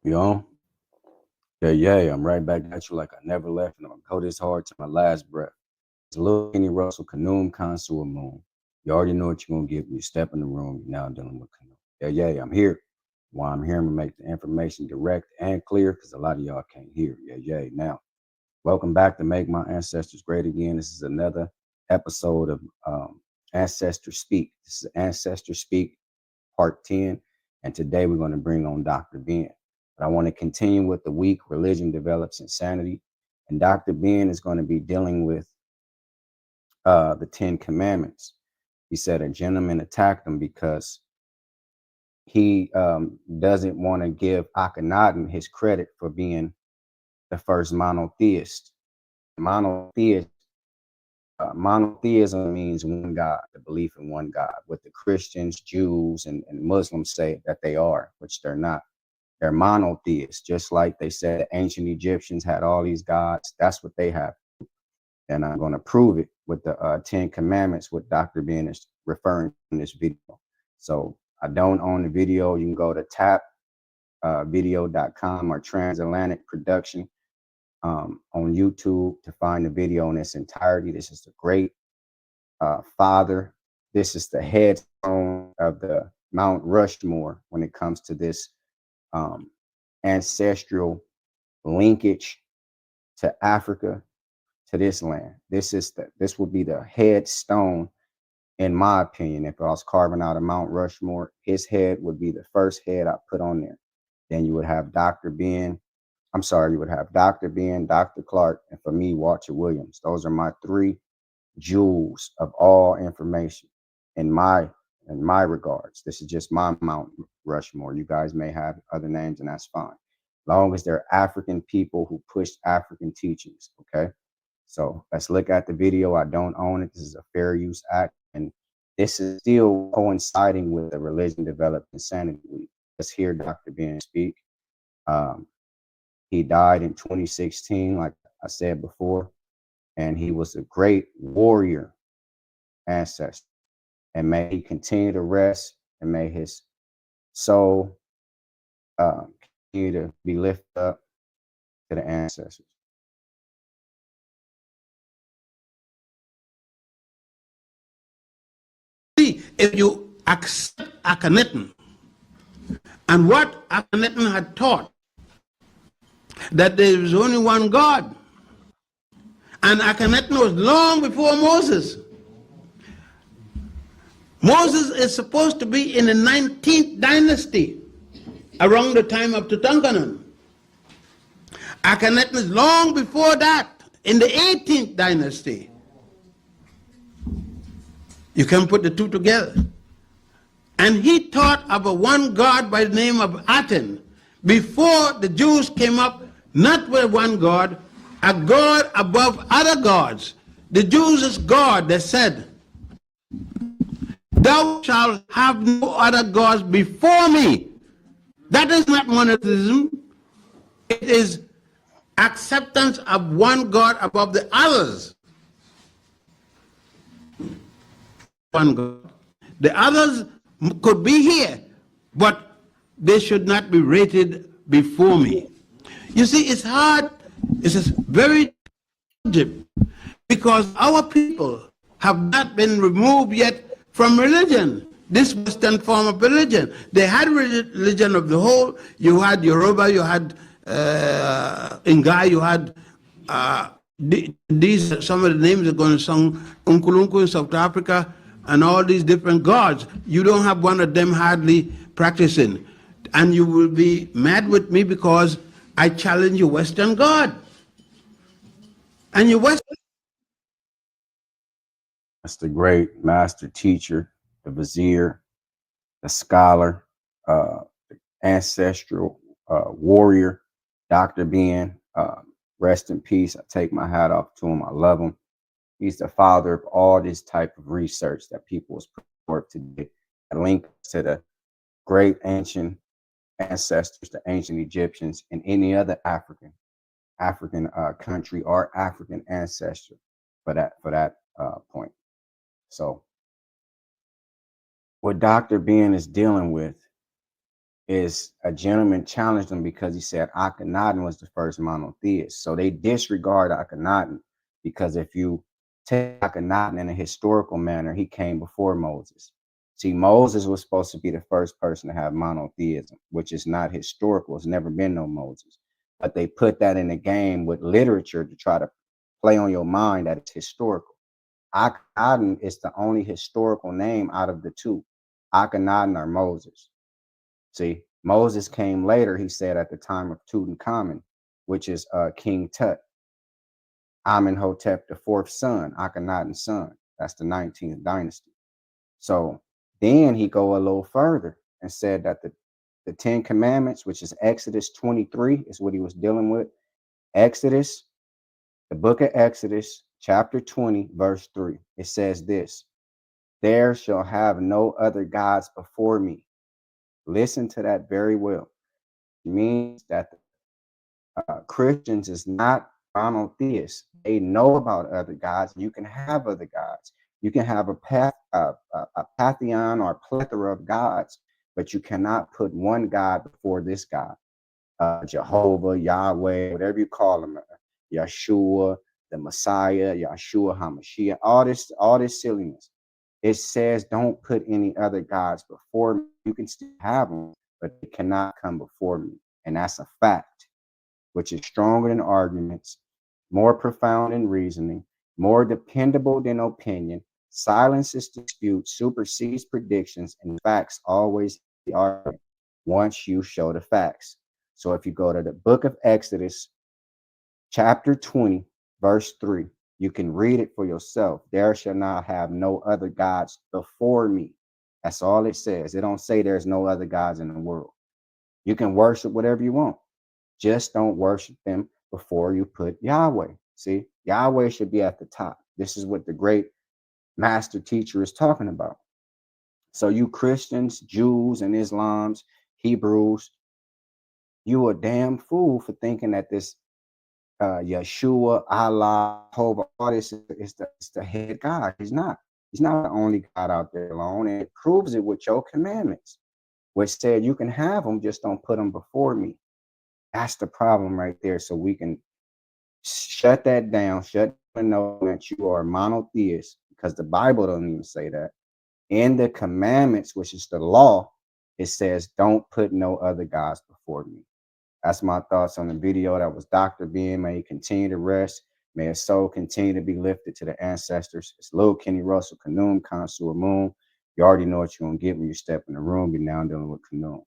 You on? Yeah, I'm right back at you like I never left, and I'm gonna go this hard to my last breath. It's a little Kenny Russell, Canoom, Consul, Moon. You already know what you're gonna get when you step in the room. You're now dealing with Canoom. I'm here. Why I'm here, I'm gonna make the information direct and clear because a lot of y'all can't hear. Now, welcome back to Make My Ancestors Great Again. This is another episode of Ancestor Speak. This is Ancestor Speak Part 10, and today we're going to bring on Dr. Ben. But I want to continue with the week, Religion Develops Insanity. And Dr. Ben is going to be dealing with the 10 Commandments. He said a gentleman attacked him because he doesn't want to give Akhenaten his credit for being the first monotheist. Monotheism means one God, the belief in one God, what the Christians, Jews, and Muslims say that they are, which they're not. They're monotheists, just like they said the ancient Egyptians had all these gods. That's what they have. And I'm going to prove it with the 10 Commandments, what Dr. Ben is referring to in this video. So I don't own the video. You can go to tapvideo.com or Transatlantic Production on YouTube to find the video in its entirety. This is the great father. This is the headstone of the Mount Rushmore when it comes to this ancestral linkage to Africa, to this land. This would be the headstone, in my opinion. If I was carving out a Mount Rushmore, his head would be the first head I put on there. Then you would have Dr. Ben. You would have Dr. Ben, Dr. Clark, and for me, Walter Williams. Those are my three jewels of all information in my regards. This is just my Mount Rushmore. You guys may have other names, and that's fine. Long as they're African people who pushed African teachings, okay? So let's look at the video. I don't own it. This is a fair use act, and this is still coinciding with the Religion Developed Insanity Week. Let's hear Dr. Ben speak. He died in 2016, like I said before, and he was a great warrior ancestor. And may he continue to rest, and may his soul continue to be lifted up to the ancestors. See, if you accept Akhenaten and what Akhenaten had taught, that there is only one God, and Akhenaten was long before Moses. Moses is supposed to be in the 19th dynasty, around the time of Tutankhamun. Akhenaten is long before that, in the 18th dynasty. You can put the two together. And he taught of a one God by the name of Aten. Before the Jews came up, not with one God, a God above other gods. The Jews' God, they said, thou shalt have no other gods before me. That is not monotheism. It is acceptance of one God above the others. One God. The others could be here, but they should not be rated before me. You see, it's hard. It's very deep because our people have not been removed yet from religion, this Western form of religion. They had religion of the whole. You had Yoruba, you had Ngai, you had these, some of the names are going to sing, Unkulunku in South Africa, and all these different gods. You don't have one of them hardly practicing. And you will be mad with me because I challenge your Western God. And your Western... That's the great master teacher, the vizier, the scholar, the ancestral warrior, Dr. Ben. Rest in peace. I take my hat off to him. I love him. He's the father of all this type of research that people is putting forth today. A link to the great ancient ancestors, the ancient Egyptians, and any other African country or African ancestor for that point. So what Dr. Ben is dealing with is a gentleman challenged him because he said Akhenaten was the first monotheist. So they disregard Akhenaten because if you take Akhenaten in a historical manner, he came before Moses. See, Moses was supposed to be the first person to have monotheism, which is not historical. It's never been no Moses. But they put that in the game with literature to try to play on your mind that it's historical. Akhenaten is the only historical name out of the two. Akhenaten or Moses. See, Moses came later, he said, at the time of Tutankhamun, which is King Tut, Amenhotep the fourth son, Akhenaten's son. That's the 19th dynasty. So then he go a little further and said that the 10 commandments, which is Exodus 23, is what he was dealing with. Exodus, the book of Exodus, chapter 20, verse 3. It says this: there shall have no other gods before me. Listen to that very well. It means that Christians is not monotheists. They know about other gods. You can have other gods. You can have a pantheon or a plethora of gods, but you cannot put one God before this God. Jehovah, Yahweh, whatever you call them, Yeshua, the Messiah, Yeshua HaMashiach, all this silliness. It says don't put any other gods before me. You can still have them, but they cannot come before me. And that's a fact, which is stronger than arguments, more profound than reasoning, more dependable than opinion, silences dispute, supersedes predictions, and facts always the argument once you show the facts. So if you go to the book of Exodus, chapter 20, verse 3, you can read it for yourself. There shall not have no other gods before me. That's all it says. It don't say there's no other gods in the world. You can worship whatever you want. Just don't worship them before you put Yahweh. See, Yahweh should be at the top. This is what the great master teacher is talking about. So you Christians, Jews, and Islams, Hebrews, you a damn fool for thinking that this Yeshua, Allah, Jehovah, all this is the head God. He's not. He's not the only God out there alone. And it proves it with your commandments, which said you can have them, just don't put them before me. That's the problem right there. So we can shut that down, shut and know that you are monotheist, because the Bible doesn't even say that. In the commandments, which is the law, it says don't put no other gods before me. That's my thoughts on the video. That was Dr. Ben. May he continue to rest. May his soul continue to be lifted to the ancestors. It's Lil Kenny Russell, Kanoom, Connoisseur Moon. You already know what you're going to get when you step in the room. You're now dealing with Kanoom.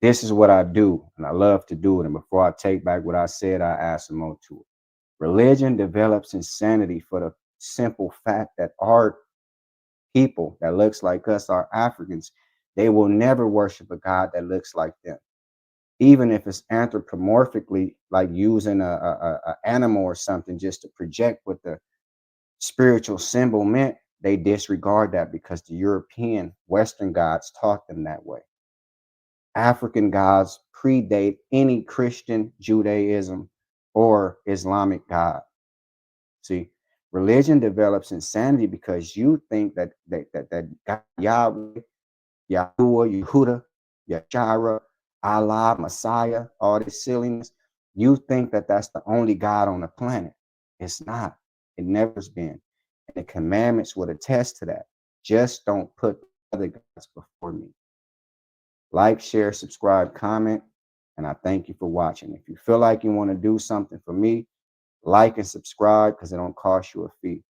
This is what I do, and I love to do it. And before I take back what I said, I add some more to it. Religion develops insanity for the simple fact that our people that looks like us, our Africans, they will never worship a God that looks like them. Even if it's anthropomorphically, like using a animal or something just to project what the spiritual symbol meant, they disregard that because the European Western gods taught them that way. African gods predate any Christian, Judaism, or Islamic god. See, religion develops insanity because you think that God, Yahweh, Yahuwah, Yehuda, Yahshua, Allah, Messiah, all this silliness, you think that that's the only God on the planet. It's not. It never's been. And the commandments would attest to that. Just don't put other gods before me. Like, share, subscribe, comment, and I thank you for watching. If you feel like you want to do something for me, like and subscribe because it don't cost you a fee.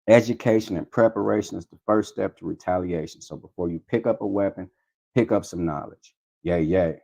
Education and preparation is the first step to retaliation. So before you pick up a weapon, pick up some knowledge. Yay, yay.